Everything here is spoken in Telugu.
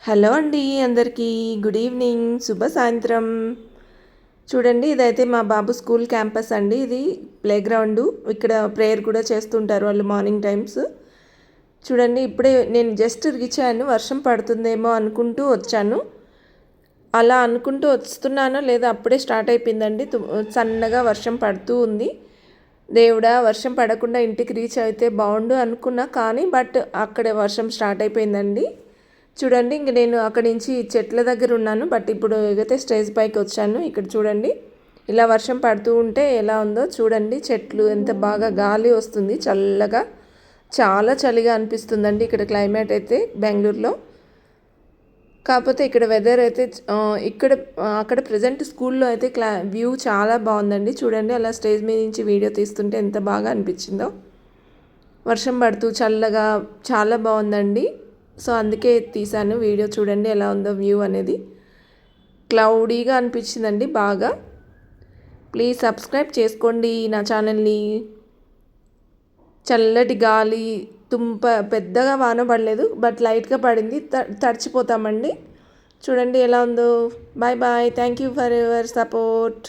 హలో అండి అందరికీ గుడ్ ఈవినింగ్ శుభ సాయంత్రం. చూడండి ఇదైతే మా బాబు స్కూల్ క్యాంపస్ అండి. ఇది ప్లే గ్రౌండ్. ఇక్కడ ప్రేయర్ కూడా చేస్తుంటారు వాళ్ళు మార్నింగ్ టైమ్స్. చూడండి ఇప్పుడే నేను జస్ట్ రీచ్ అయ్యాను. వర్షం పడుతుందేమో అనుకుంటూ వచ్చాను. అలా అనుకుంటూ వస్తున్నానో లేదా అప్పుడే స్టార్ట్ అయిపోయిందండి. సన్నగా వర్షం పడుతూ ఉంది. దేవుడా వర్షం పడకుండా ఇంటికి రీచ్ అయితే బాగుండు అనుకున్నా, కానీ అక్కడ వర్షం స్టార్ట్ అయిపోయిందండి. చూడండి ఇంక నేను అక్కడి నుంచి చెట్ల దగ్గర ఉన్నాను. ఇప్పుడు ఎగితే స్టేజ్ పైకి వచ్చాను. ఇక్కడ చూడండి ఇలా వర్షం పడుతూ ఉంటే ఎలా ఉందో చూడండి. చెట్లు ఎంత బాగా గాలి వస్తుంది, చల్లగా చాలా చలిగా అనిపిస్తుందండి ఇక్కడ క్లైమేట్ అయితే బెంగళూరులో. కాకపోతే ఇక్కడ వెదర్ అయితే ఇక్కడ అక్కడ ప్రజెంట్ స్కూల్లో అయితే వ్యూ చాలా బాగుందండి. చూడండి అలా స్టేజ్ మీద నుంచి వీడియో తీస్తుంటే ఎంత బాగా అనిపించిందో. వర్షం పడుతూ చల్లగా చాలా బాగుందండి. సో అందుకే తీసాను వీడియో. చూడండి ఎలా ఉందో వ్యూ అనేది. క్లౌడీగా అనిపించిందండి బాగా. ప్లీజ్ సబ్స్క్రైబ్ చేసుకోండి నా ఛానల్ని. చల్లటి గాలి, పెద్దగా వాన పడలేదు, లైట్గా పడింది. తడిచిపోతామండి. చూడండి ఎలా ఉందో. Bye bye. Thank you for your support.